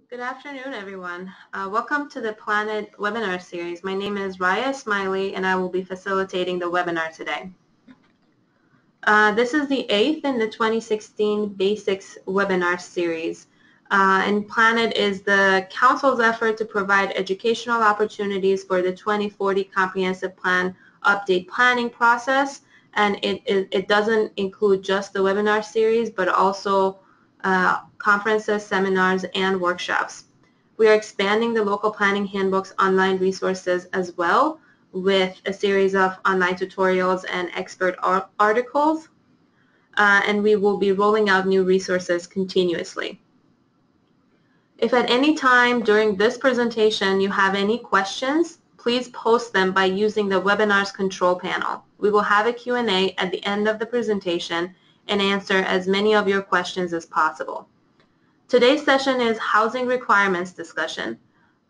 Good afternoon, everyone. Welcome to the PlanIt webinar series. My name is Raya Smiley, and I will be facilitating the webinar today. This is the 8th in the 2016 Basics webinar series. And PlanIt is the Council's effort to provide educational opportunities for the 2040 Comprehensive Plan update planning process. And it doesn't include just the webinar series, but also conferences, seminars, and workshops. We are expanding the local planning handbook's online resources as well with a series of online tutorials and expert articles, and we will be rolling out new resources continuously. If at any time during this presentation you have any questions, please post them by using the webinar's control panel. We will have a Q&A at the end of the presentation and answer as many of your questions as possible. Today's session is housing requirements discussion.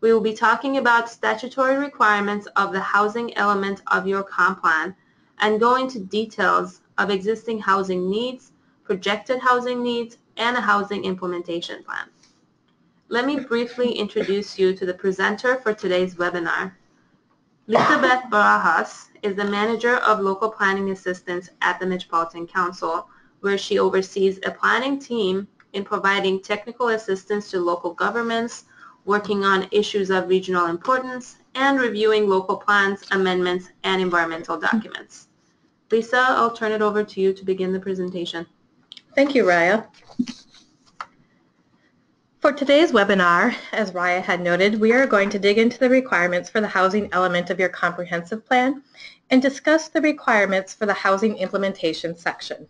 We will be talking about statutory requirements of the housing element of your comp plan and go into details of existing housing needs, projected housing needs, and a housing implementation plan. Let me briefly introduce you to the presenter for today's webinar. Elizabeth Barajas is the Manager of Local Planning Assistance at the Metropolitan Council, where she oversees a planning team in providing technical assistance to local governments, working on issues of regional importance, and reviewing local plans, amendments, and environmental documents. Lisa, I'll turn it over to you to begin the presentation. Thank you, Raya. For today's webinar, as Raya had noted, we are going to dig into the requirements for the housing element of your comprehensive plan and discuss the requirements for the housing implementation section.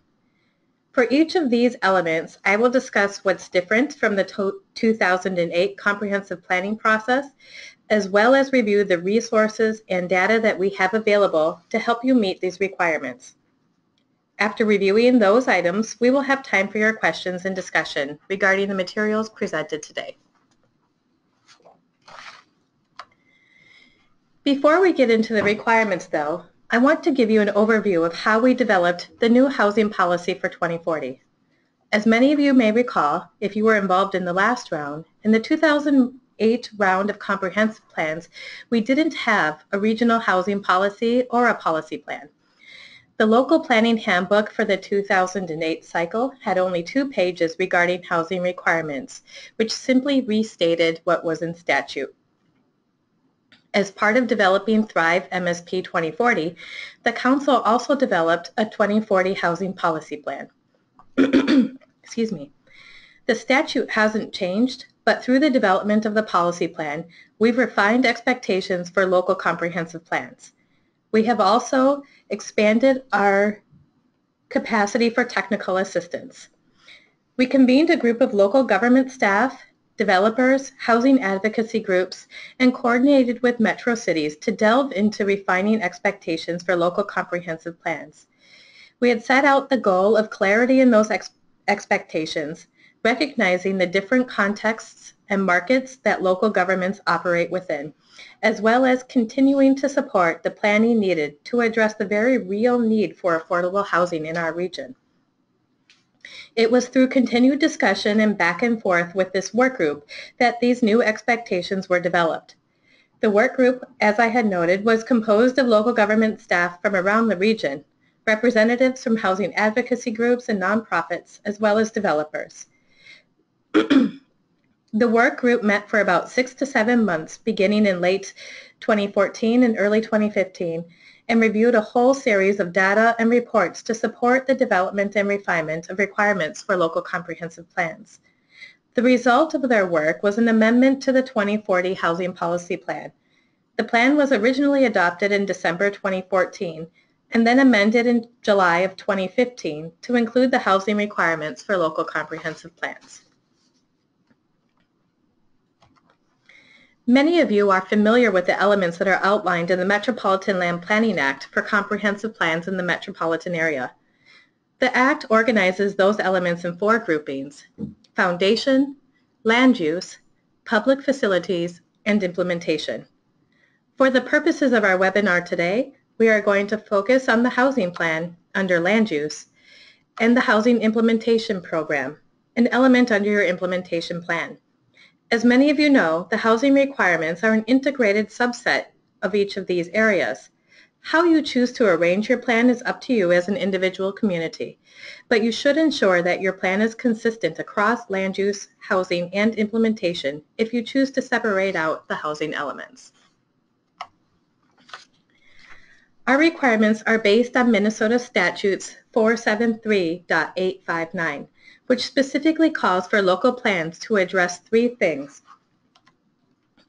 For each of these elements, I will discuss what's different from the 2008 comprehensive planning process, as well as review the resources and data that we have available to help you meet these requirements. After reviewing those items, we will have time for your questions and discussion regarding the materials presented today. Before we get into the requirements, though, I want to give you an overview of how we developed the new housing policy for 2040. As many of you may recall, if you were involved in the last round, in the 2008 round of comprehensive plans, we didn't have a regional housing policy or a policy plan. The local planning handbook for the 2008 cycle had only 2 pages regarding housing requirements, which simply restated what was in statute. As part of developing Thrive MSP 2040, the Council also developed a 2040 housing policy plan. Excuse me. The statute hasn't changed, but through the development of the policy plan, we've refined expectations for local comprehensive plans. We have also expanded our capacity for technical assistance. We convened a group of local government staff, developers, housing advocacy groups, and coordinated with metro cities to delve into refining expectations for local comprehensive plans. We had set out the goal of clarity in those expectations, recognizing the different contexts and markets that local governments operate within, as well as continuing to support the planning needed to address the very real need for affordable housing in our region. It was through continued discussion and back and forth with this work group that these new expectations were developed. The work group, as I had noted, was composed of local government staff from around the region, representatives from housing advocacy groups and nonprofits, as well as developers. The work group met for about 6 to 7 months, beginning in late 2014 and early 2015, and reviewed a whole series of data and reports to support the development and refinement of requirements for local comprehensive plans. The result of their work was an amendment to the 2040 Housing Policy Plan. The plan was originally adopted in December 2014 and then amended in July of 2015 to include the housing requirements for local comprehensive plans. Many of you are familiar with the elements that are outlined in the Metropolitan Land Planning Act for comprehensive plans in the metropolitan area. The Act organizes those elements in 4 groupings: foundation, land use, public facilities, and implementation. For the purposes of our webinar today, we are going to focus on the housing plan under land use and the housing implementation program, an element under your implementation plan. As many of you know, the housing requirements are an integrated subset of each of these areas. How you choose to arrange your plan is up to you as an individual community, but you should ensure that your plan is consistent across land use, housing, and implementation if you choose to separate out the housing elements. Our requirements are based on Minnesota Statutes 473.859, which specifically calls for local plans to address three things: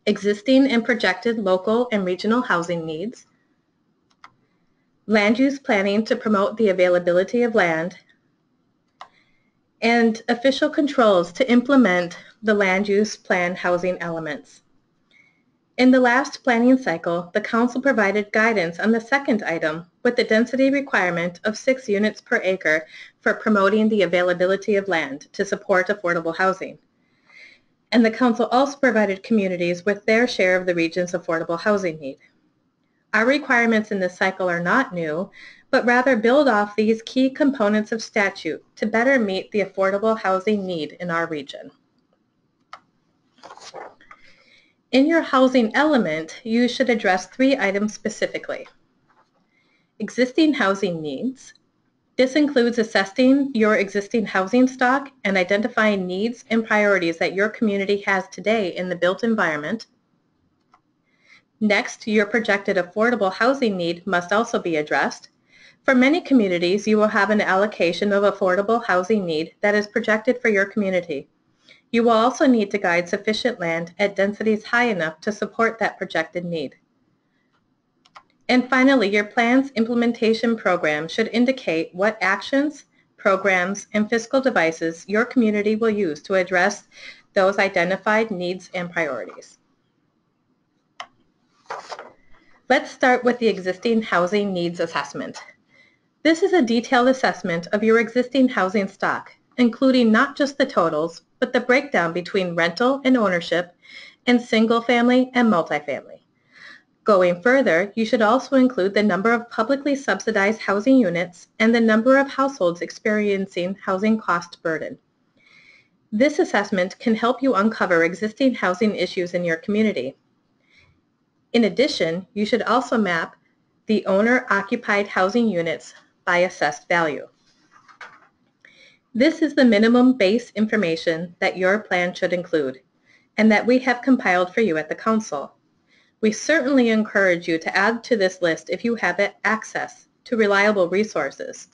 existing and projected local and regional housing needs, land use planning to promote the availability of land, and official controls to implement the land use plan housing elements. In the last planning cycle, the Council provided guidance on the second item with the density requirement of 6 units per acre for promoting the availability of land to support affordable housing. And the Council also provided communities with their share of the region's affordable housing need. Our requirements in this cycle are not new, but rather build off these key components of statute to better meet the affordable housing need in our region. In your housing element, you should address 3 items specifically: existing housing needs. This includes assessing your existing housing stock and identifying needs and priorities that your community has today in the built environment. Next, your projected affordable housing need must also be addressed. For many communities, you will have an allocation of affordable housing need that is projected for your community. You will also need to guide sufficient land at densities high enough to support that projected need. And finally, your plan's implementation program should indicate what actions, programs, and fiscal devices your community will use to address those identified needs and priorities. Let's start with the existing housing needs assessment. This is a detailed assessment of your existing housing stock, including not just the totals, but the breakdown between rental and ownership, and single-family and multifamily. Going further, you should also include the number of publicly subsidized housing units and the number of households experiencing housing cost burden. This assessment can help you uncover existing housing issues in your community. In addition, you should also map the owner-occupied housing units by assessed value. This is the minimum base information that your plan should include, and that we have compiled for you at the Council. We certainly encourage you to add to this list if you have access to reliable resources.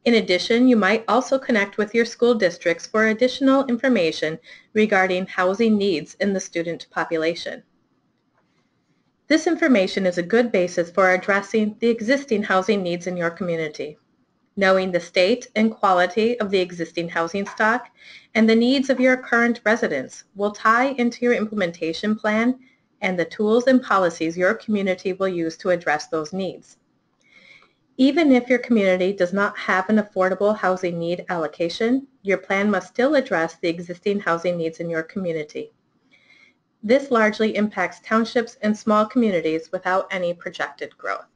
In addition, you might also connect with your school districts for additional information regarding housing needs in the student population. This information is a good basis for addressing the existing housing needs in your community. Knowing the state and quality of the existing housing stock and the needs of your current residents will tie into your implementation plan and the tools and policies your community will use to address those needs. Even if your community does not have an affordable housing need allocation, your plan must still address the existing housing needs in your community. This largely impacts townships and small communities without any projected growth.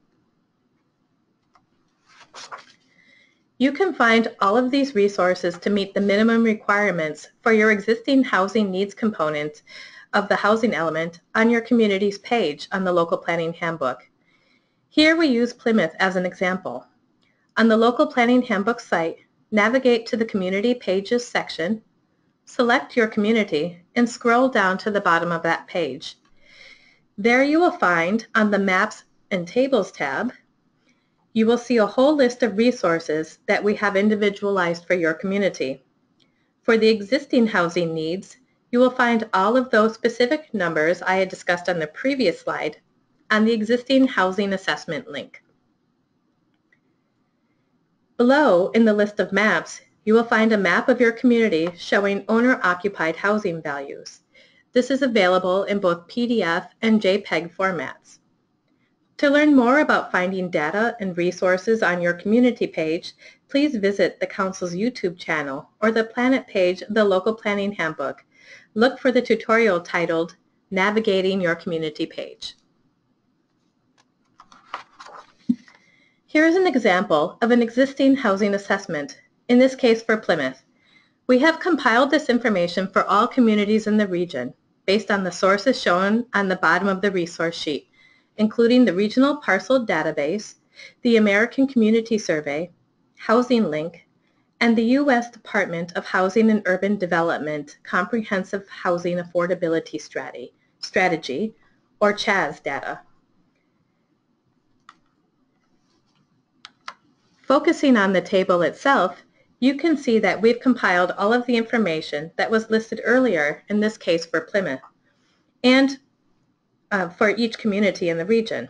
You can find all of these resources to meet the minimum requirements for your existing housing needs component of the housing element on your community's page on the Local Planning Handbook. Here we use Plymouth as an example. On the Local Planning Handbook site, navigate to the Community Pages section, select your community, and scroll down to the bottom of that page. There you will find, on the Maps and Tables tab, you will see a whole list of resources that we have individualized for your community. For the existing housing needs, you will find all of those specific numbers I had discussed on the previous slide on the existing housing assessment link. Below, in the list of maps, you will find a map of your community showing owner-occupied housing values. This is available in both PDF and JPEG formats. To learn more about finding data and resources on your community page, please visit the Council's YouTube channel or the PlanIt page of the Local Planning Handbook. Look for the tutorial titled Navigating Your Community Page. Here is an example of an existing housing assessment, in this case for Plymouth. We have compiled this information for all communities in the region. based on the sources shown on the bottom of the resource sheet, including the Regional Parcel Database, the American Community Survey, Housing Link, and the U.S. Department of Housing and Urban Development Comprehensive Housing Affordability Strategy, or CHAZ data. Focusing on the table itself, you can see that we've compiled all of the information that was listed earlier, in this case for Plymouth, and for each community in the region.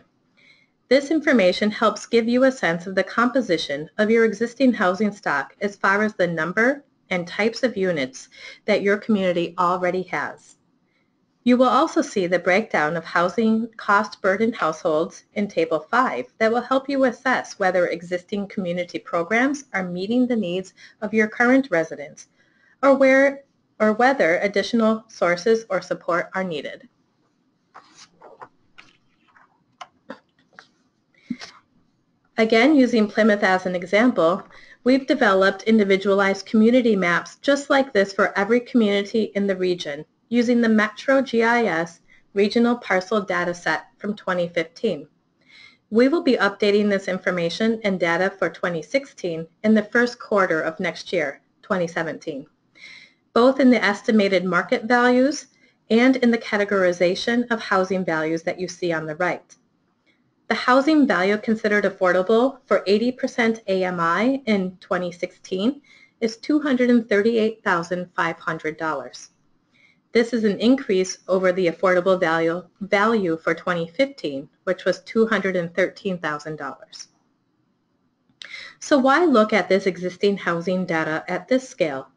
This information helps give you a sense of the composition of your existing housing stock as far as the number and types of units that your community already has. You will also see the breakdown of housing cost burden households in Table 5 that will help you assess whether existing community programs are meeting the needs of your current residents or whether additional sources or support are needed. Again, using Plymouth as an example, we've developed individualized community maps just like this for every community in the region, using the Metro GIS Regional Parcel Dataset from 2015. We will be updating this information and data for 2016 in the first quarter of next year, 2017, both in the estimated market values and in the categorization of housing values that you see on the right. The housing value considered affordable for 80% AMI in 2016 is $238,500. This is an increase over the affordable value for 2015, which was $213,000. So why look at this existing housing data at this scale?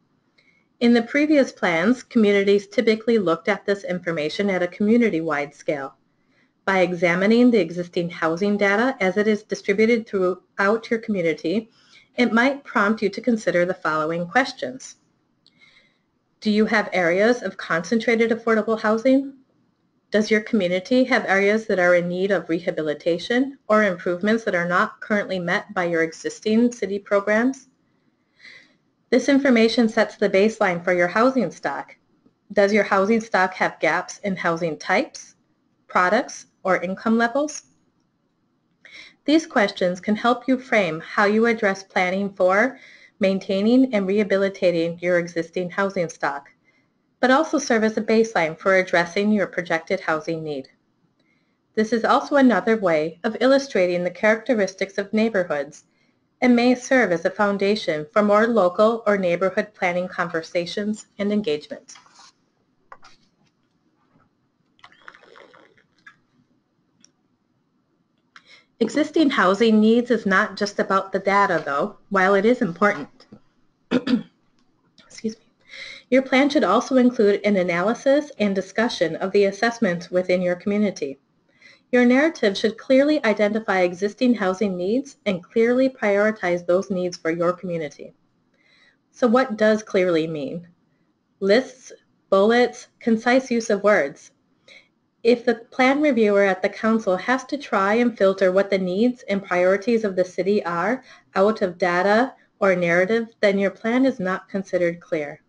In the previous plans, communities typically looked at this information at a community-wide scale. By examining the existing housing data as it is distributed throughout your community, it might prompt you to consider the following questions. Do you have areas of concentrated affordable housing? Does your community have areas that are in need of rehabilitation or improvements that are not currently met by your existing city programs? This information sets the baseline for your housing stock. Does your housing stock have gaps in housing types, products, or income levels? These questions can help you frame how you address planning for, maintaining, and rehabilitating your existing housing stock, but also serve as a baseline for addressing your projected housing need. This is also another way of illustrating the characteristics of neighborhoods and may serve as a foundation for more local or neighborhood planning conversations and engagement. Existing housing needs is not just about the data, though, while it is important. Excuse me. Your plan should also include an analysis and discussion of the assessments within your community. Your narrative should clearly identify existing housing needs and clearly prioritize those needs for your community. So what does clearly mean? Lists, bullets, concise use of words. If the plan reviewer at the council has to try and filter what the needs and priorities of the city are out of data or narrative, then your plan is not considered clear.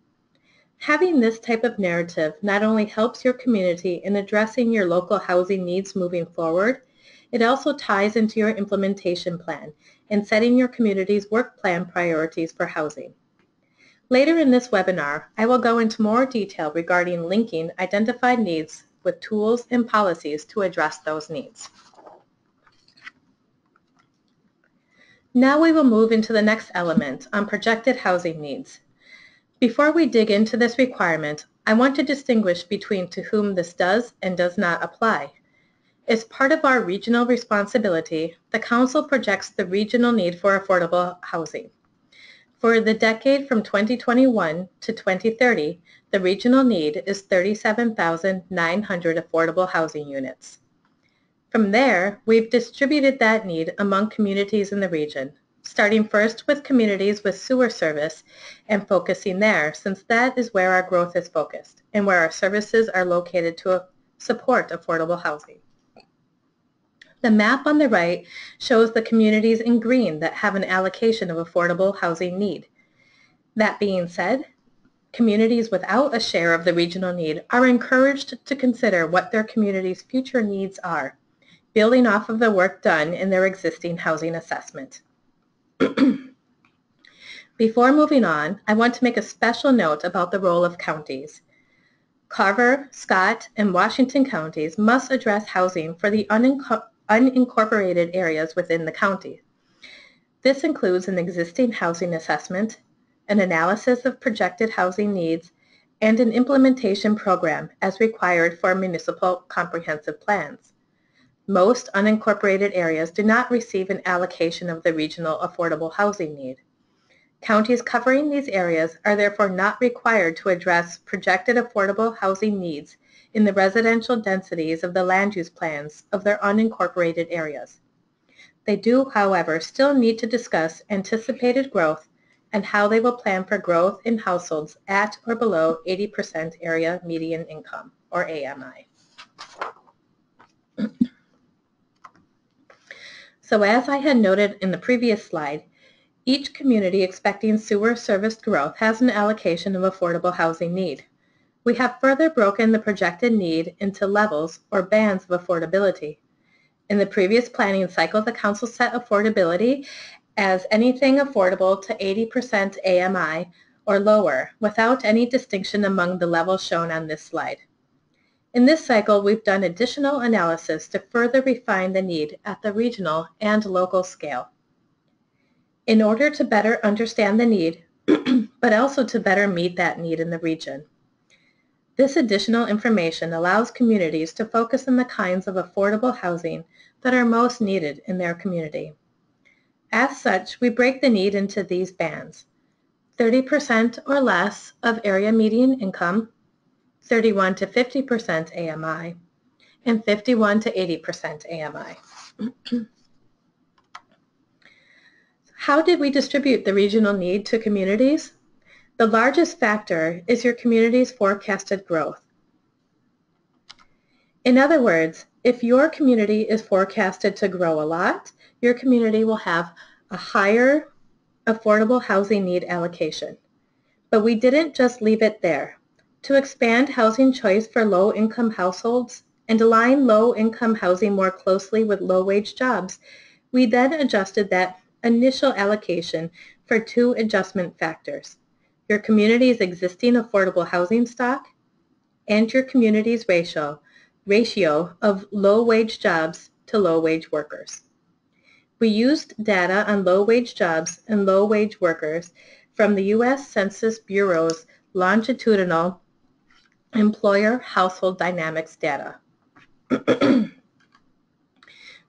Having this type of narrative not only helps your community in addressing your local housing needs moving forward, it also ties into your implementation plan and setting your community's work plan priorities for housing. Later in this webinar, I will go into more detail regarding linking identified needs with tools and policies to address those needs. Now we will move into the next element on projected housing needs. Before we dig into this requirement, I want to distinguish between to whom this does and does not apply. As part of our regional responsibility, the Council projects the regional need for affordable housing. For the decade from 2021 to 2030, the regional need is 37,900 affordable housing units. From there, we've distributed that need among communities in the region, starting first with communities with sewer service and focusing there, since that is where our growth is focused and where our services are located to support affordable housing. The map on the right shows the communities in green that have an allocation of affordable housing need. That being said, Communities without a share of the regional need are encouraged to consider what their community's future needs are, building off of the work done in their existing housing assessment. Before moving on, I want to make a special note about the role of counties. Carver, Scott, and Washington counties must address housing for the unincorporated areas within the county. This includes an existing housing assessment, an analysis of projected housing needs, and an implementation program as required for municipal comprehensive plans. Most unincorporated areas do not receive an allocation of the regional affordable housing need. Counties covering these areas are therefore not required to address projected affordable housing needs in the residential densities of the land use plans of their unincorporated areas. They do, however, still need to discuss anticipated growth and how they will plan for growth in households at or below 80% area median income, or AMI. So as I had noted in the previous slide, each community expecting sewer service growth has an allocation of affordable housing need. We have further broken the projected need into levels or bands of affordability. In the previous planning cycle, the Council set affordability as anything affordable to 80% AMI or lower, without any distinction among the levels shown on this slide. In this cycle, we've done additional analysis to further refine the need at the regional and local scale. In order to better understand the need, but also to better meet that need in the region. This additional information allows communities to focus on the kinds of affordable housing that are most needed in their community. As such, we break the need into these bands: 30% or less of area median income, 31 to 50% AMI, and 51 to 80% AMI. How did we distribute the regional need to communities? The largest factor is your community's forecasted growth. In other words, if your community is forecasted to grow a lot, your community will have a higher affordable housing need allocation. But we didn't just leave it there. To expand housing choice for low-income households and align low-income housing more closely with low-wage jobs, we then adjusted that initial allocation for two adjustment factors: your community's existing affordable housing stock and your community's ratio of low-wage jobs to low-wage workers. We used data on low-wage jobs and low-wage workers from the U.S. Census Bureau's longitudinal employer household dynamics data.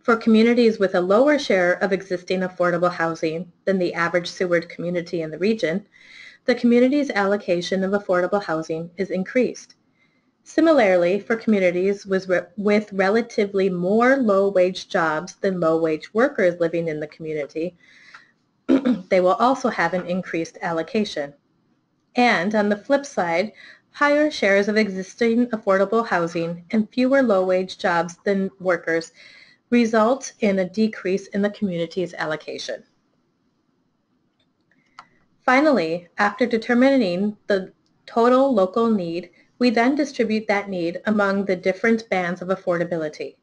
For communities with a lower share of existing affordable housing than the average sewered community in the region, the community's allocation of affordable housing is increased. Similarly, for communities with relatively more low-wage jobs than low-wage workers living in the community, they will also have an increased allocation. And on the flip side, higher shares of existing affordable housing and fewer low-wage jobs than workers result in a decrease in the community's allocation. Finally, after determining the total local need, we then distribute that need among the different bands of affordability.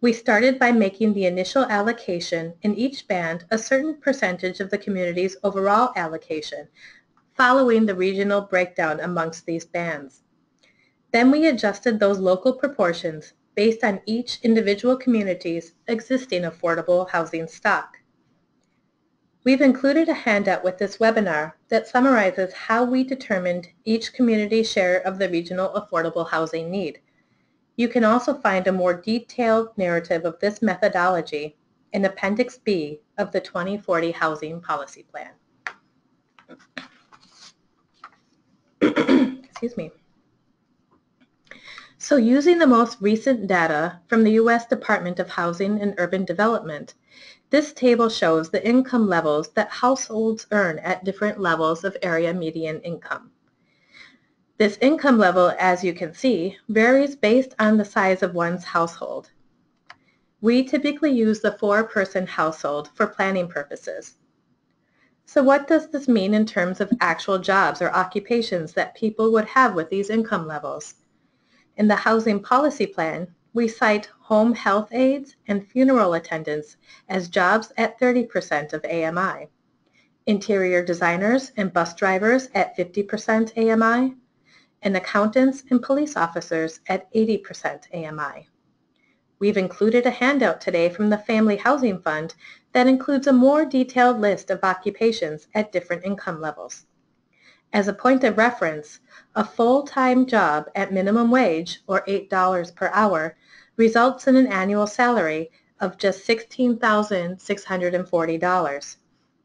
We started by making the initial allocation in each band a certain percentage of the community's overall allocation, following the regional breakdown amongst these bands. Then we adjusted those local proportions based on each individual community's existing affordable housing stock. We've included a handout with this webinar that summarizes how we determined each community's share of the regional affordable housing need. You can also find a more detailed narrative of this methodology in Appendix B of the 2040 Housing Policy Plan. Excuse me. So using the most recent data from the U.S. Department of Housing and Urban Development, this table shows the income levels that households earn at different levels of area median income. This income level, as you can see, varies based on the size of one's household. We typically use the 4-person household for planning purposes. So what does this mean in terms of actual jobs or occupations that people would have with these income levels? In the Housing Policy Plan, we cite home health aides and funeral attendants as jobs at 30% of AMI, interior designers and bus drivers at 50% AMI, and accountants and police officers at 80% AMI. We've included a handout today from the Family Housing Fund that includes a more detailed list of occupations at different income levels. As a point of reference, a full-time job at minimum wage, or $8 per hour, results in an annual salary of just $16,640,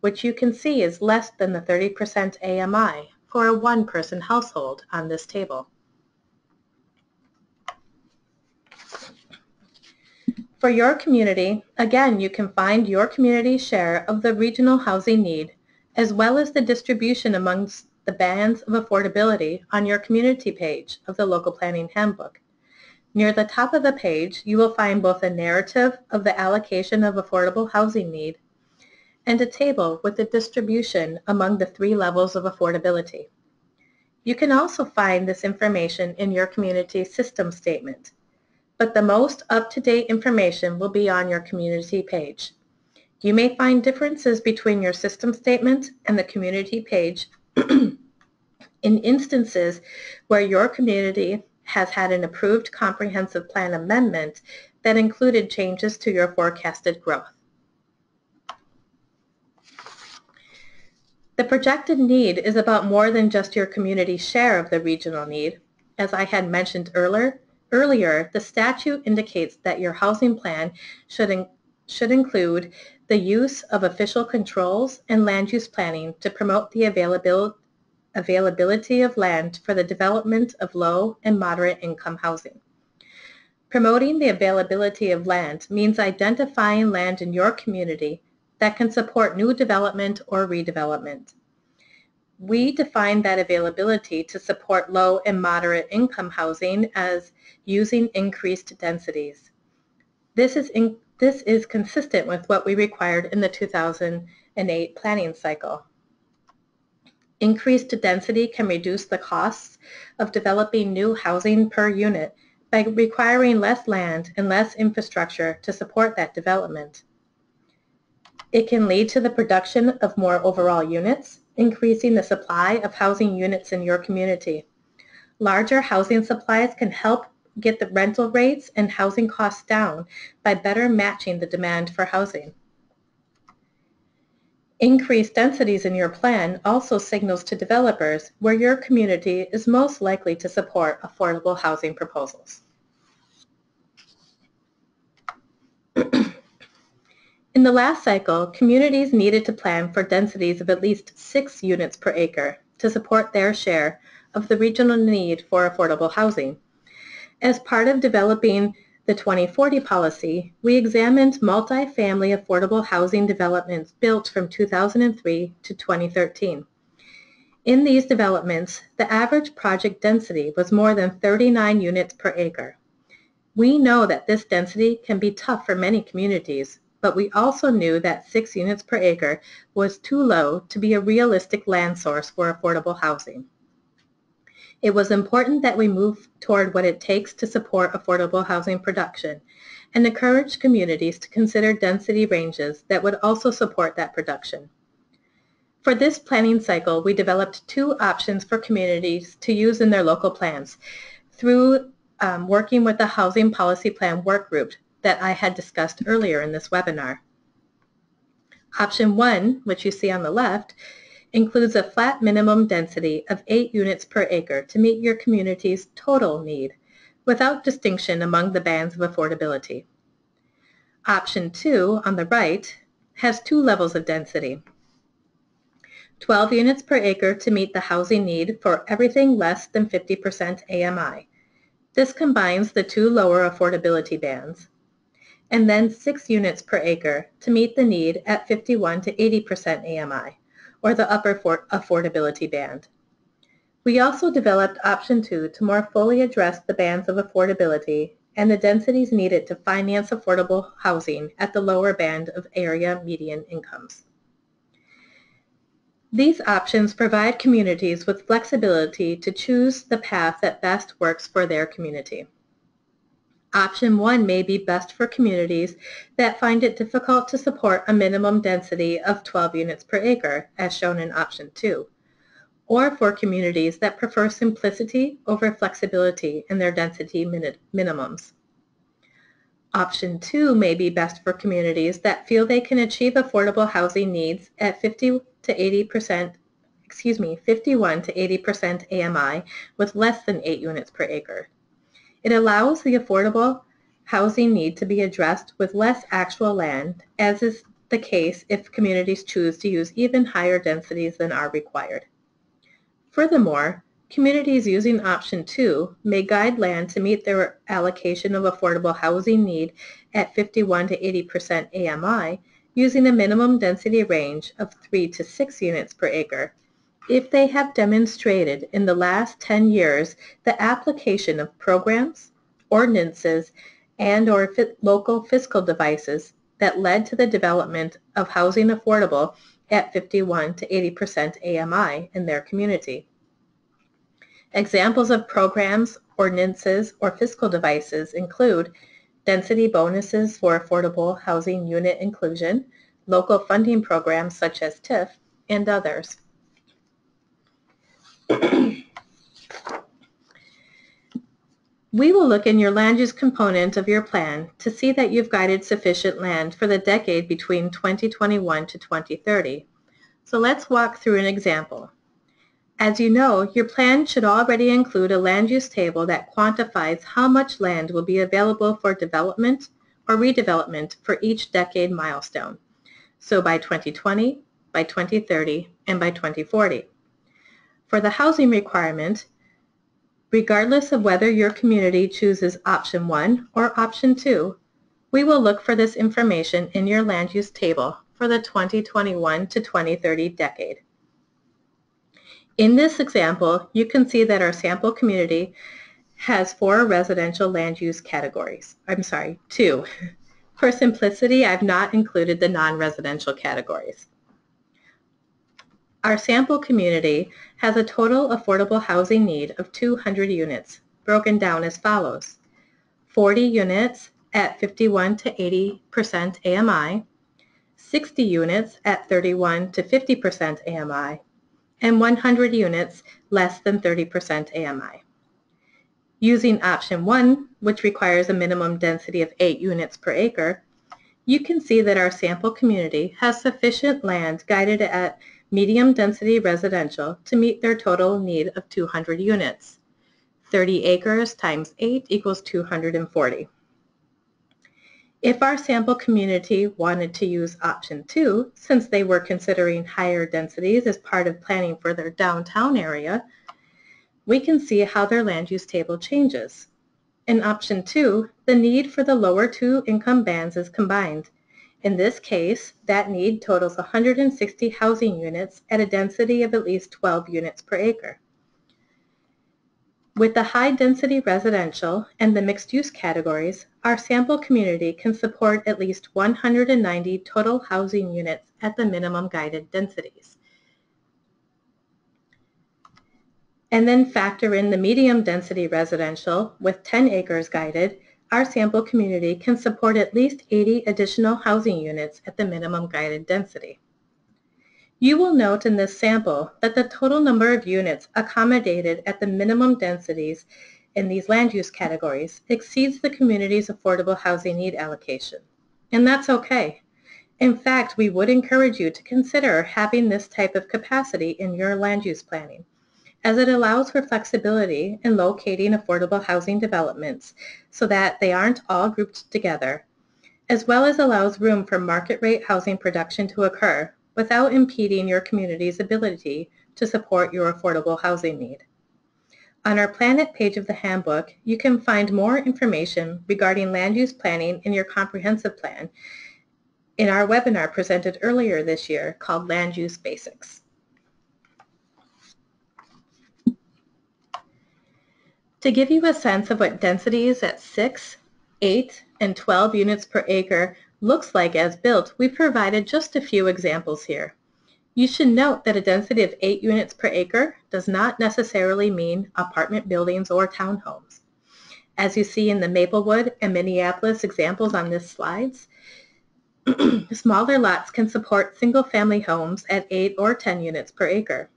which you can see is less than the 30% AMI for a one-person household on this table. For your community, again, you can find your community's share of the regional housing need, as well as the distribution amongst the bands of affordability on your community page of the Local Planning Handbook. Near the top of the page, you will find both a narrative of the allocation of affordable housing need and a table with the distribution among the 3 levels of affordability. You can also find this information in your community system statement, but the most up-to-date information will be on your community page. You may find differences between your system statement and the community page in instances where your community has had an approved comprehensive plan amendment that included changes to your forecasted growth. The projected need is about more than just your community's share of the regional need. As I had mentioned earlier, the statute indicates that your housing plan should include the use of official controls and land use planning to promote the availability of land for the development of low and moderate income housing. Promoting the availability of land means identifying land in your community that can support new development or redevelopment. We define that availability to support low and moderate income housing as using increased densities. This is consistent with what we required in the 2008 planning cycle. Increased density can reduce the costs of developing new housing per unit by requiring less land and less infrastructure to support that development. It can lead to the production of more overall units, increasing the supply of housing units in your community. Larger housing supplies can help get the rental rates and housing costs down by better matching the demand for housing. Increased densities in your plan also signals to developers where your community is most likely to support affordable housing proposals. In the last cycle, communities needed to plan for densities of at least 6 units per acre to support their share of the regional need for affordable housing. As part of developing the 2040 policy, we examined multi-family affordable housing developments built from 2003 to 2013. In these developments, the average project density was more than 39 units per acre. We know that this density can be tough for many communities, but we also knew that 6 units per acre was too low to be a realistic land source for affordable housing. It was important that we move toward what it takes to support affordable housing production and encourage communities to consider density ranges that would also support that production. For this planning cycle, we developed 2 options for communities to use in their local plans through working with the Housing Policy Plan work group that I had discussed earlier in this webinar. Option 1, which you see on the left, includes a flat minimum density of 8 units per acre to meet your community's total need, without distinction among the bands of affordability. Option 2, on the right, has 2 levels of density. 12 units per acre to meet the housing need for everything less than 50% AMI. This combines the 2 lower affordability bands. And then 6 units per acre to meet the need at 51 to 80% AMI, or the upper affordability band. We also developed option 2 to more fully address the bands of affordability and the densities needed to finance affordable housing at the lower band of area median incomes. These options provide communities with flexibility to choose the path that best works for their community. Option 1 may be best for communities that find it difficult to support a minimum density of 12 units per acre, as shown in Option 2, or for communities that prefer simplicity over flexibility in their density minimums. Option 2 may be best for communities that feel they can achieve affordable housing needs at 51 to 80% AMI with less than 8 units per acre. It allows the affordable housing need to be addressed with less actual land, as is the case if communities choose to use even higher densities than are required. Furthermore, communities using Option 2 may guide land to meet their allocation of affordable housing need at 51 to 80% AMI using a minimum density range of 3 to 6 units per acre if they have demonstrated in the last 10 years the application of programs, ordinances, and/or local fiscal devices that led to the development of housing affordable at 51 to 80% AMI in their community. Examples of programs, ordinances, or fiscal devices include density bonuses for affordable housing unit inclusion, local funding programs such as TIF, and others. We will look in your land use component of your plan to see that you've guided sufficient land for the decade between 2021 to 2030. So let's walk through an example. As you know, your plan should already include a land use table that quantifies how much land will be available for development or redevelopment for each decade milestone. So by 2020, by 2030, and by 2040. For the housing requirement, regardless of whether your community chooses Option 1 or Option 2, we will look for this information in your land use table for the 2021 to 2030 decade. In this example, you can see that our sample community has 4 residential land use categories. 2. For simplicity, I've not included the non-residential categories. Our sample community has a total affordable housing need of 200 units, broken down as follows: 40 units at 51 to 80% AMI, 60 units at 31 to 50% AMI, and 100 units less than 30% AMI. Using Option 1, which requires a minimum density of 8 units per acre, you can see that our sample community has sufficient land guided at medium density residential to meet their total need of 200 units. 30 acres times 8 equals 240. If our sample community wanted to use Option 2, since they were considering higher densities as part of planning for their downtown area, we can see how their land use table changes. In Option 2, the need for the lower 2 income bands is combined. In this case, that need totals 160 housing units at a density of at least 12 units per acre. With the high-density residential and the mixed-use categories, our sample community can support at least 190 total housing units at the minimum guided densities. And then factor in the medium-density residential with 10 acres guided, our sample community can support at least 80 additional housing units at the minimum guided density. You will note in this sample that the total number of units accommodated at the minimum densities in these land use categories exceeds the community's affordable housing need allocation. And that's okay. In fact, we would encourage you to consider having this type of capacity in your land use planning, as it allows for flexibility in locating affordable housing developments so that they aren't all grouped together, as well as allows room for market rate housing production to occur without impeding your community's ability to support your affordable housing need. On our PlanIt page of the handbook, you can find more information regarding land use planning in your comprehensive plan in our webinar presented earlier this year called Land Use Basics. To give you a sense of what densities at 6, 8, and 12 units per acre looks like as built, we've provided just a few examples here. You should note that a density of 8 units per acre does not necessarily mean apartment buildings or townhomes. As you see in the Maplewood and Minneapolis examples on this slides, smaller lots can support single-family homes at 8 or 10 units per acre.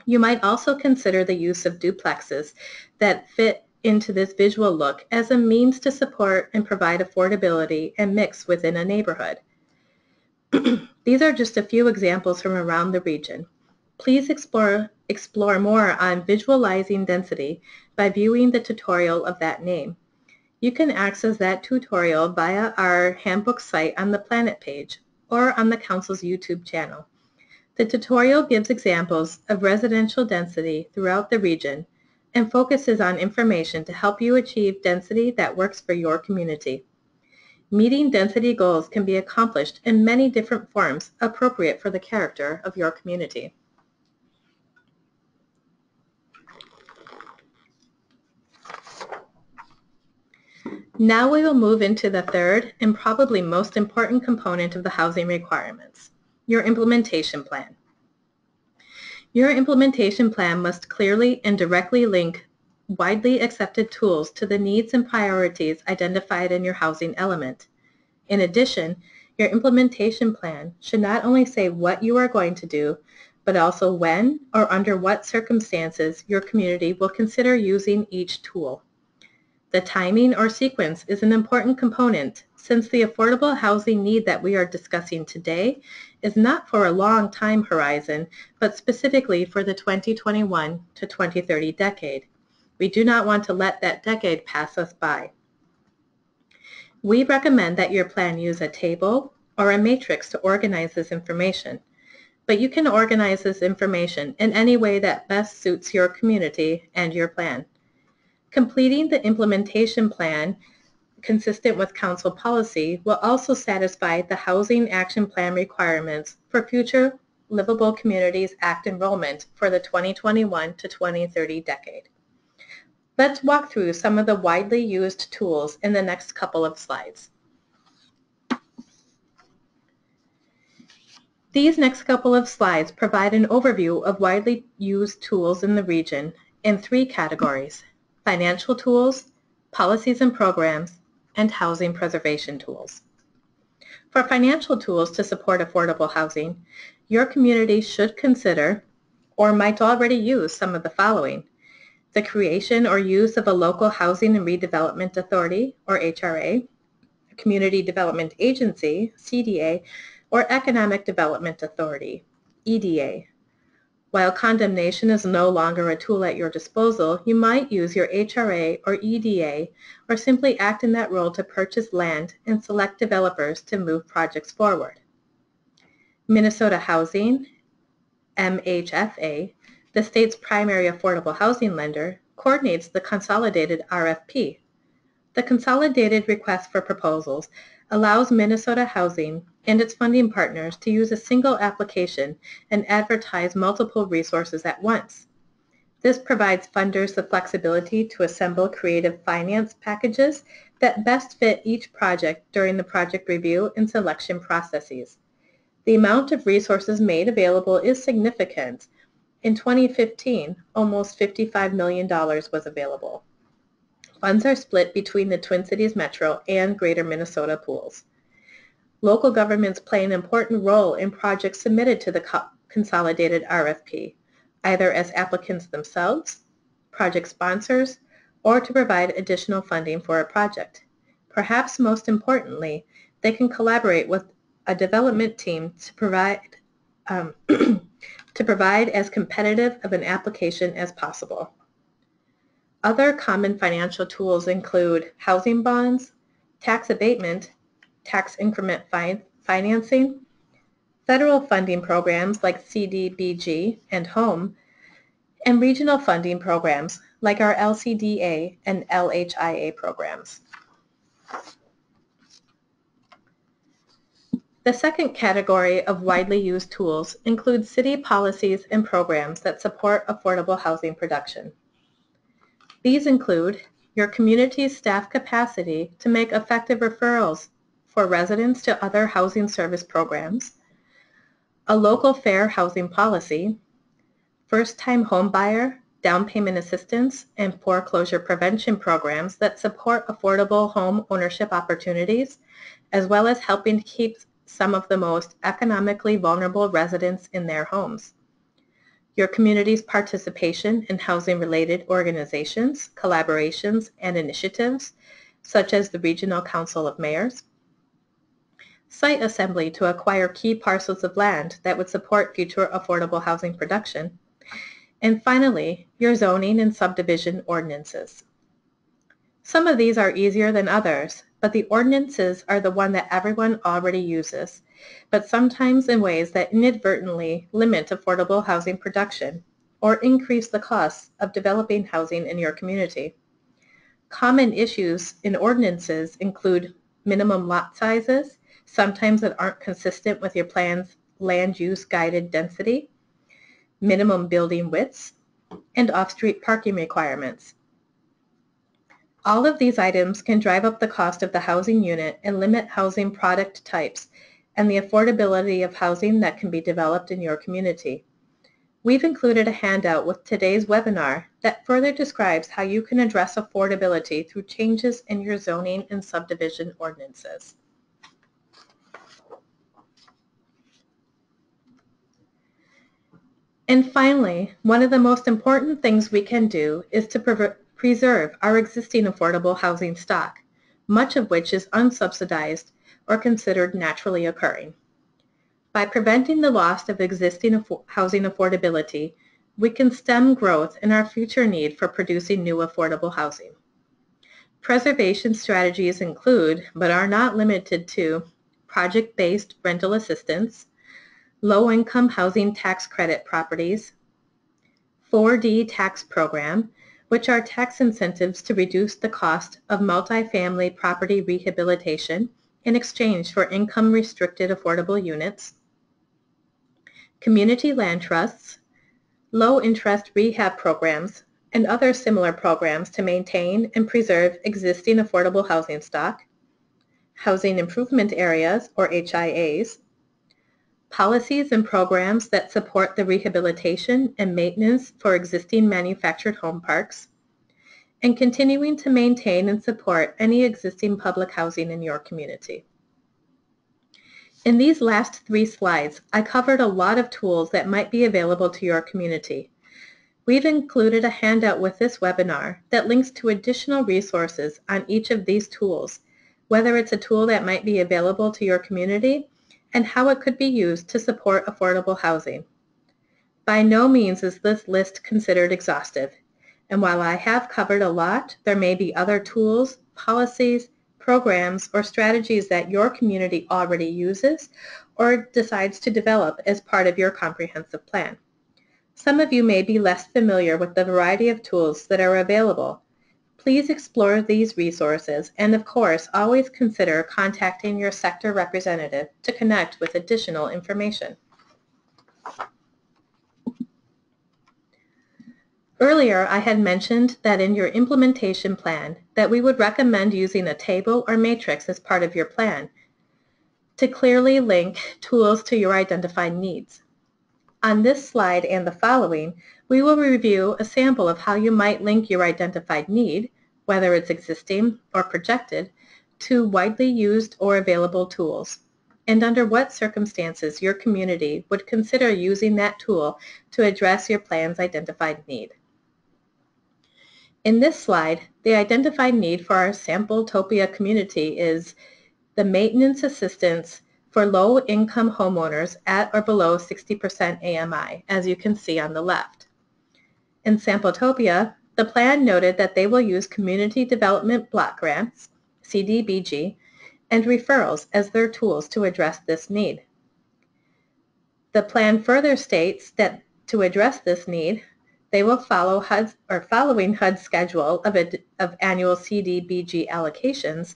You might also consider the use of duplexes that fit into this visual look as a means to support and provide affordability and mix within a neighborhood. These are just a few examples from around the region. Please explore more on visualizing density by viewing the tutorial of that name. You can access that tutorial via our handbook site on the PlanIt page or on the Council's YouTube channel. The tutorial gives examples of residential density throughout the region and focuses on information to help you achieve density that works for your community. Meeting density goals can be accomplished in many different forms appropriate for the character of your community. Now we will move into the third and probably most important component of the housing requirements, your implementation plan. Your implementation plan must clearly and directly link widely accepted tools to the needs and priorities identified in your housing element. In addition, your implementation plan should not only say what you are going to do, but also when or under what circumstances your community will consider using each tool. The timing or sequence is an important component since the affordable housing need that we are discussing today is not for a long time horizon, but specifically for the 2021 to 2030 decade. We do not want to let that decade pass us by. We recommend that your plan use a table or a matrix to organize this information, but you can organize this information in any way that best suits your community and your plan. Completing the implementation plan consistent with council policy will also satisfy the Housing Action Plan requirements for future Livable Communities Act enrollment for the 2021 to 2030 decade. Let's walk through some of the widely used tools in the next couple of slides. These next couple of slides provide an overview of widely used tools in the region in 3 categories: financial tools, policies and programs, and housing preservation tools. For financial tools to support affordable housing, your community should consider or might already use some of the following: the creation or use of a local housing and redevelopment authority, or HRA, a community development agency, CDA, or economic development authority, EDA. While condemnation is no longer a tool at your disposal, you might use your HRA or EDA or simply act in that role to purchase land and select developers to move projects forward. Minnesota Housing, MHFA, the state's primary affordable housing lender, coordinates the consolidated RFP. The Consolidated Request for Proposals allows Minnesota Housing and its funding partners to use a single application and advertise multiple resources at once. This provides funders the flexibility to assemble creative finance packages that best fit each project during the project review and selection processes. The amount of resources made available is significant. In 2015, almost $55 million was available. Funds are split between the Twin Cities Metro and Greater Minnesota pools. Local governments play an important role in projects submitted to the consolidated RFP, either as applicants themselves, project sponsors, or to provide additional funding for a project. Perhaps most importantly, they can collaborate with a development team to provide as competitive of an application as possible. Other common financial tools include housing bonds, tax abatement, tax increment financing, federal funding programs like CDBG and HOME, and regional funding programs like our LCDA and LHIA programs. The second category of widely used tools includes city policies and programs that support affordable housing production. These include your community's staff capacity to make effective referrals for residents to other housing service programs, a local fair housing policy, first-time home buyer, down payment assistance, and foreclosure prevention programs that support affordable home ownership opportunities, as well as helping to keep some of the most economically vulnerable residents in their homes. Your community's participation in housing-related organizations, collaborations, and initiatives, such as the Regional Council of Mayors. Site assembly to acquire key parcels of land that would support future affordable housing production. And finally, your zoning and subdivision ordinances. Some of these are easier than others, but the ordinances are the one that everyone already uses, but sometimes in ways that inadvertently limit affordable housing production or increase the costs of developing housing in your community. Common issues in ordinances include minimum lot sizes, sometimes that aren't consistent with your plan's land use guided density, minimum building widths, and off-street parking requirements. All of these items can drive up the cost of the housing unit and limit housing product types and the affordability of housing that can be developed in your community. We've included a handout with today's webinar that further describes how you can address affordability through changes in your zoning and subdivision ordinances. And finally, one of the most important things we can do is to preserve our existing affordable housing stock, much of which is unsubsidized or considered naturally occurring. By preventing the loss of existing housing affordability, we can stem growth in our future need for producing new affordable housing. Preservation strategies include, but are not limited to, project-based rental assistance, low-income housing tax credit properties, 4D tax program, which are tax incentives to reduce the cost of multifamily property rehabilitation in exchange for income-restricted affordable units, community land trusts, low-interest rehab programs, and other similar programs to maintain and preserve existing affordable housing stock, housing improvement areas, or HIAs, policies and programs that support the rehabilitation and maintenance for existing manufactured home parks, and continuing to maintain and support any existing public housing in your community. In these last 3 slides, I covered a lot of tools that might be available to your community. We've included a handout with this webinar that links to additional resources on each of these tools, whether it's a tool that might be available to your community and how it could be used to support affordable housing. By no means is this list considered exhaustive, and while I have covered a lot, there may be other tools, policies, programs, or strategies that your community already uses or decides to develop as part of your comprehensive plan. Some of you may be less familiar with the variety of tools that are available. Please explore these resources and, of course, always consider contacting your sector representative to connect with additional information. Earlier, I had mentioned that in your implementation plan that we would recommend using a table or matrix as part of your plan to clearly link tools to your identified needs. On this slide and the following, we will review a sample of how you might link your identified need, whether it's existing or projected, to widely used or available tools, and under what circumstances your community would consider using that tool to address your plan's identified need. In this slide, the identified need for our Sampletopia community is the maintenance assistance for low-income homeowners at or below 60% AMI, as you can see on the left. In Sampletopia, the plan noted that they will use Community Development Block Grants, CDBG, and referrals as their tools to address this need. The plan further states that to address this need, they will follow following HUD's schedule of annual CDBG allocations,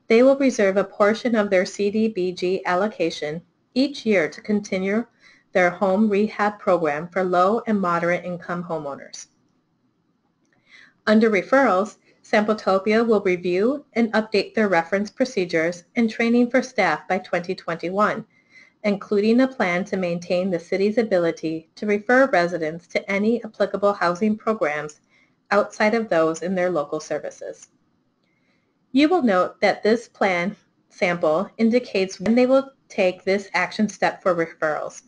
they will reserve a portion of their CDBG allocation each year to continue their home rehab program for low and moderate income homeowners. Under referrals, Sampletopia will review and update their reference procedures and training for staff by 2021 including a plan to maintain the city's ability to refer residents to any applicable housing programs outside of those in their local services. You will note that this plan sample indicates when they will take this action step for referrals,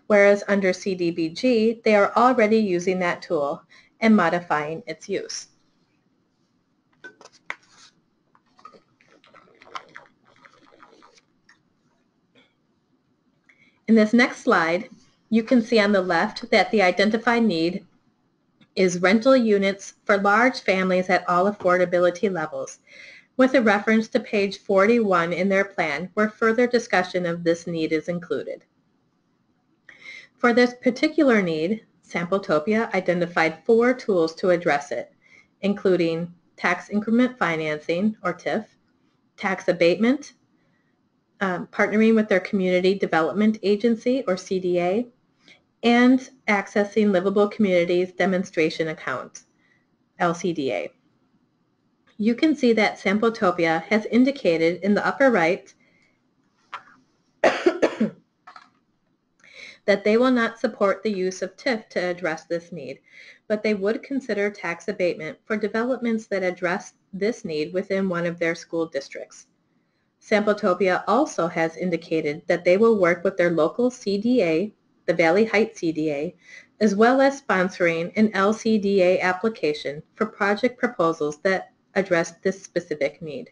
whereas under CDBG, they are already using that tool and modifying its use. In this next slide, you can see on the left that the identified need is rental units for large families at all affordability levels, with a reference to page 41 in their plan where further discussion of this need is included. For this particular need, Sampletopia identified 4 tools to address it, including tax increment financing, or TIF, tax abatement, partnering with their community development agency, or CDA, and accessing livable communities demonstration account, LCDA. You can see that Sampletopia has indicated in the upper right that they will not support the use of TIF to address this need, but they would consider tax abatement for developments that address this need within one of their school districts. Sampletopia also has indicated that they will work with their local CDA, the Valley Heights CDA, as well as sponsoring an LCDA application for project proposals that address this specific need.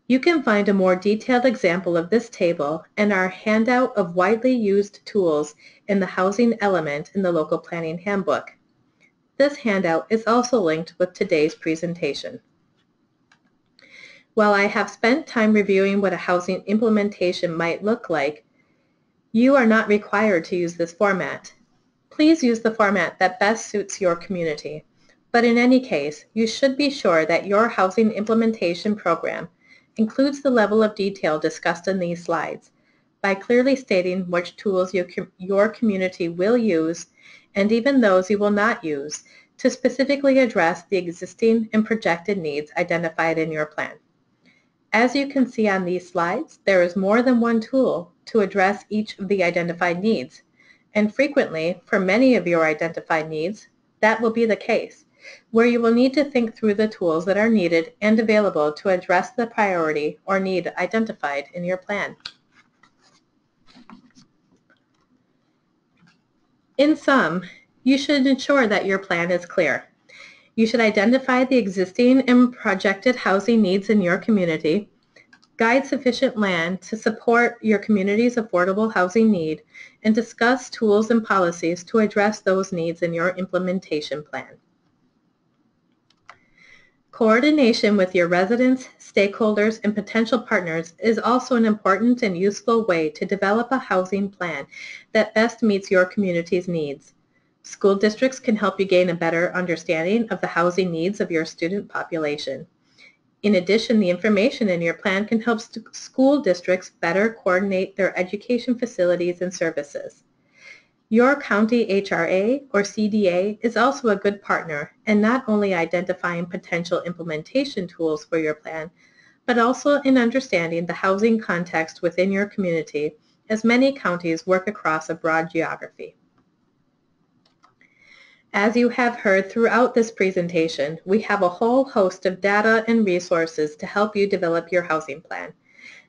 You can find a more detailed example of this table in our handout of widely used tools in the housing element in the local planning handbook. This handout is also linked with today's presentation. While I have spent time reviewing what a housing implementation might look like, you are not required to use this format. Please use the format that best suits your community. But in any case, you should be sure that your housing implementation program includes the level of detail discussed in these slides by clearly stating which tools your community will use and even those you will not use to specifically address the existing and projected needs identified in your plan. As you can see on these slides, there is more than one tool to address each of the identified needs, and frequently, for many of your identified needs, that will be the case, where you will need to think through the tools that are needed and available to address the priority or need identified in your plan. In sum, you should ensure that your plan is clear. You should identify the existing and projected housing needs in your community, guide sufficient land to support your community's affordable housing need, and discuss tools and policies to address those needs in your implementation plan. Coordination with your residents, stakeholders, and potential partners is also an important and useful way to develop a housing plan that best meets your community's needs. School districts can help you gain a better understanding of the housing needs of your student population. In addition, the information in your plan can help school districts better coordinate their education facilities and services. Your county HRA or CDA is also a good partner in not only identifying potential implementation tools for your plan, but also in understanding the housing context within your community, as many counties work across a broad geography. As you have heard throughout this presentation, we have a whole host of data and resources to help you develop your housing plan,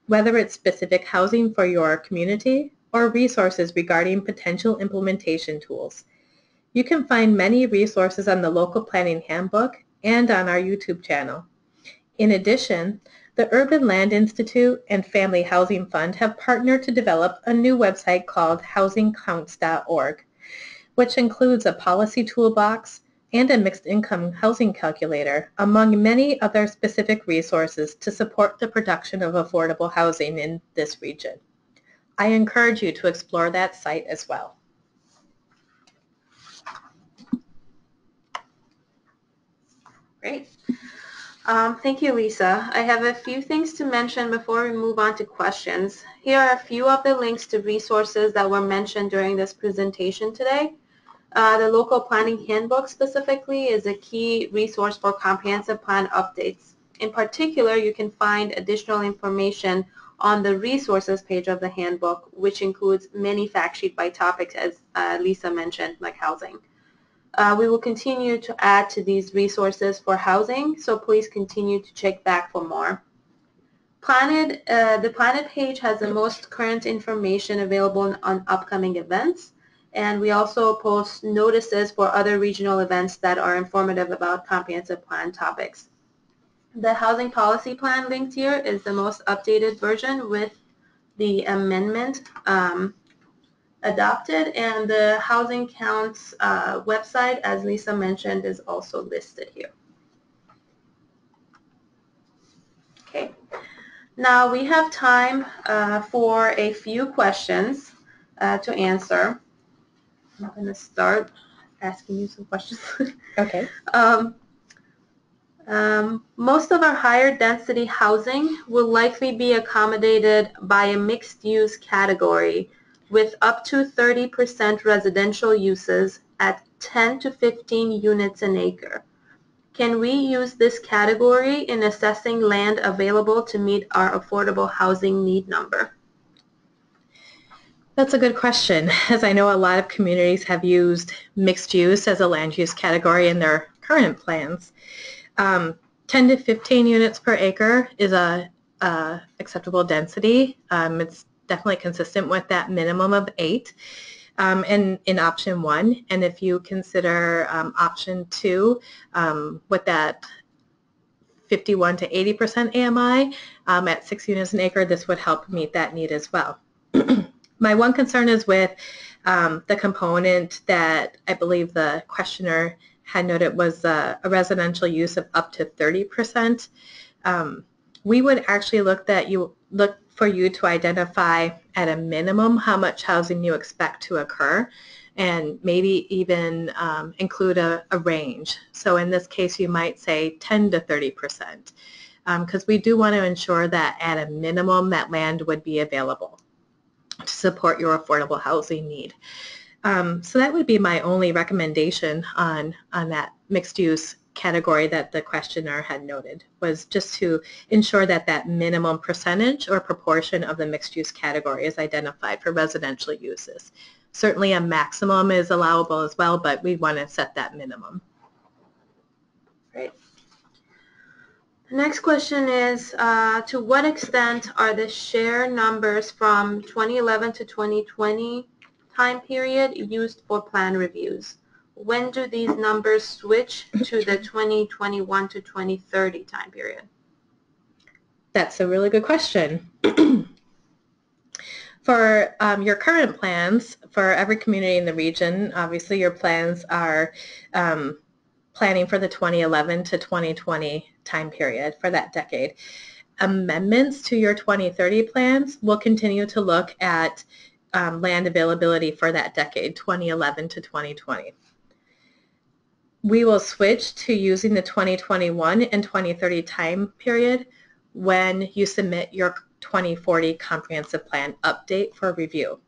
whether it's specific housing for your community or resources regarding potential implementation tools. You can find many resources on the Local Planning Handbook and on our YouTube channel. In addition, the Urban Land Institute and Family Housing Fund have partnered to develop a new website called housingcounts.org, which includes a policy toolbox and a mixed income housing calculator, among many other specific resources to support the production of affordable housing in this region. I encourage you to explore that site as well. Great. Thank you, Lisa. I have a few things to mention before we move on to questions. Here are a few of the links to resources that were mentioned during this presentation today. The Local Planning Handbook specifically is a key resource for comprehensive plan updates. In particular, you can find additional information on the resources page of the handbook, which includes many fact sheets by topics, as Lisa mentioned, like housing. We will continue to add to these resources for housing, so please continue to check back for more. PlanIt, the PlanIt page has the most current information available on upcoming events, and we also post notices for other regional events that are informative about comprehensive plan topics. The housing policy plan linked here is the most updated version with the amendment adopted, and the housing counts website, as Lisa mentioned, is also listed here. Okay, now we have time for a few questions to answer. I'm going to start asking you some questions. Okay. Most of our higher density housing will likely be accommodated by a mixed use category with up to 30% residential uses at 10 to 15 units an acre. Can we use this category in assessing land available to meet our affordable housing need number? That's a good question, as I know a lot of communities have used mixed use as a land use category in their current plans. 10 to 15 units per acre is a acceptable density. It's definitely consistent with that minimum of 8 and in option 1. And if you consider option 2 with that 51 to 80% AMI at 6 units an acre, this would help meet that need as well. My one concern is with the component that I believe the questioner had noted was a residential use of up to 30%. We would actually look for you to identify at a minimum how much housing you expect to occur, and maybe even include a range. So in this case, you might say 10 to 30%, because we do want to ensure that at a minimum that land would be available to support your affordable housing need. So that would be my only recommendation on that mixed use category that the questioner had noted, was just to ensure that that minimum percentage or proportion of the mixed use category is identified for residential uses. Certainly a maximum is allowable as well, but we want to set that minimum. Great. The next question is, to what extent are the share numbers from 2011 to 2020 time period used for plan reviews? When do these numbers switch to the 2021 to 2030 time period? That's a really good question. For your current plans, for every community in the region, obviously your plans are planning for the 2011 to 2020 time period for that decade. Amendments to your 2030 plans will continue to look at land availability for that decade, 2011 to 2020. We will switch to using the 2021 and 2030 time period when you submit your 2040 comprehensive plan update for review.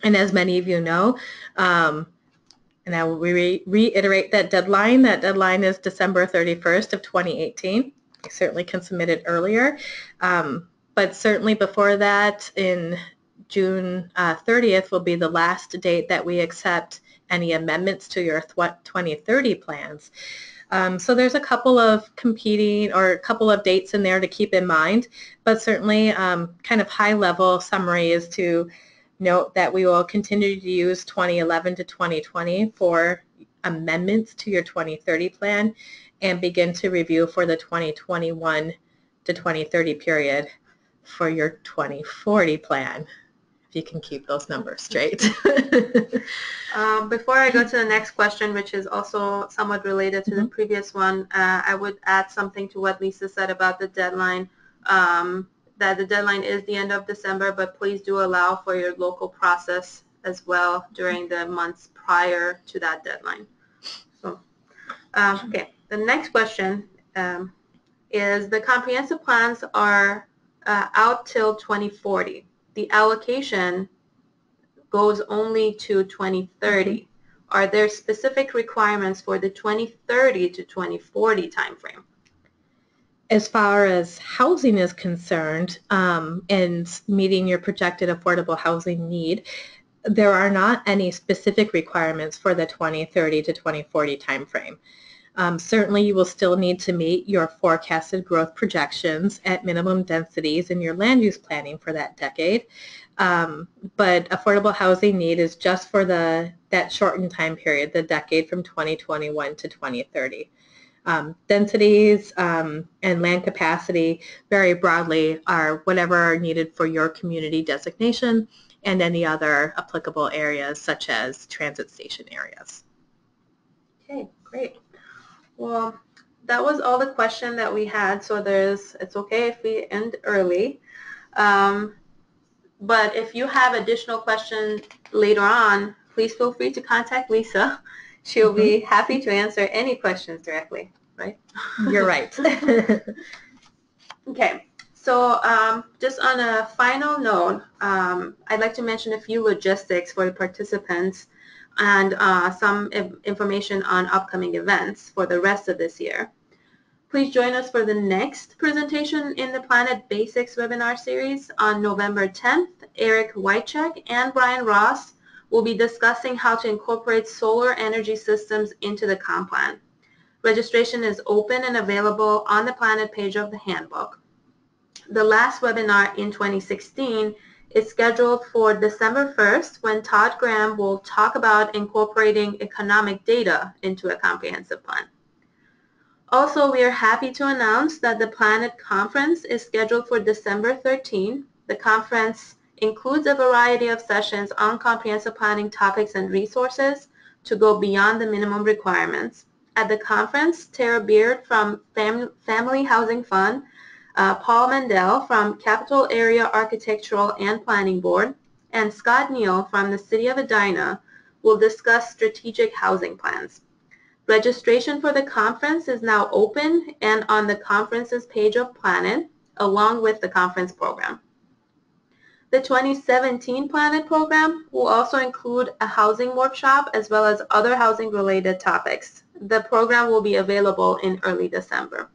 And as many of you know, and I will reiterate that deadline is December 31st of 2018. You certainly can submit it earlier, but certainly before that, in June 30th will be the last date that we accept any amendments to your 2030 plans. So there's a couple of competing or a couple of dates in there to keep in mind, but certainly kind of high-level summary is to note that we will continue to use 2011 to 2020 for amendments to your 2030 plan and begin to review for the 2021 to 2030 period for your 2040 plan. If you can keep those numbers straight. Before I go to the next question, which is also somewhat related to the previous one, I would add something to what Lisa said about the deadline. That the deadline is the end of December, but please do allow for your local process as well during the months prior to that deadline. So, okay, the next question is, the comprehensive plans are out till 2040. The allocation goes only to 2030. Are there specific requirements for the 2030 to 2040 timeframe? As far as housing is concerned, and meeting your projected affordable housing need, there are not any specific requirements for the 2030 to 2040 timeframe. Certainly you will still need to meet your forecasted growth projections at minimum densities in your land use planning for that decade. But affordable housing need is just for that shortened time period, the decade from 2021 to 2030. Densities and land capacity very broadly are whatever are needed for your community designation and any other applicable areas such as transit station areas. Okay, great. Well, that was all the question that we had, so it's okay if we end early. But if you have additional questions later on, please feel free to contact Lisa. She'll be happy to answer any questions directly, right? You're right. Okay, so just on a final note, I'd like to mention a few logistics for the participants and some information on upcoming events for the rest of this year. Please join us for the next presentation in the PlanIt Basics webinar series on November 10th. Eric Wycheck and Brian Ross will be discussing how to incorporate solar energy systems into the comp plan. Registration is open and available on the PlanIt page of the handbook. The last webinar in 2016 is scheduled for December 1st when Todd Graham will talk about incorporating economic data into a comprehensive plan. Also, we are happy to announce that the PlanIt conference is scheduled for December 13. The conference includes a variety of sessions on comprehensive planning topics and resources to go beyond the minimum requirements. At the conference, Tara Beard from Family Housing Fund, Paul Mandel from Capital Area Architectural and Planning Board, and Scott Neal from the City of Edina will discuss strategic housing plans. Registration for the conference is now open and on the conferences page of PlanIt, along with the conference program. The 2017 PlanIt program will also include a housing workshop as well as other housing-related topics. The program will be available in early December.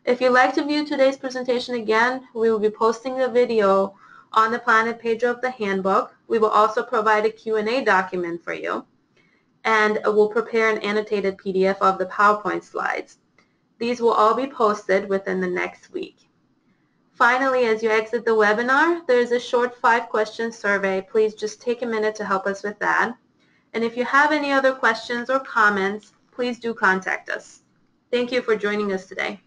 If you'd like to view today's presentation again, we will be posting the video on the PlanIt page of the handbook. We will also provide a Q&A document for you, and we'll prepare an annotated PDF of the PowerPoint slides. These will all be posted within the next week. Finally, as you exit the webinar, there is a short 5-question survey. Please just take a minute to help us with that. And if you have any other questions or comments, please do contact us. Thank you for joining us today.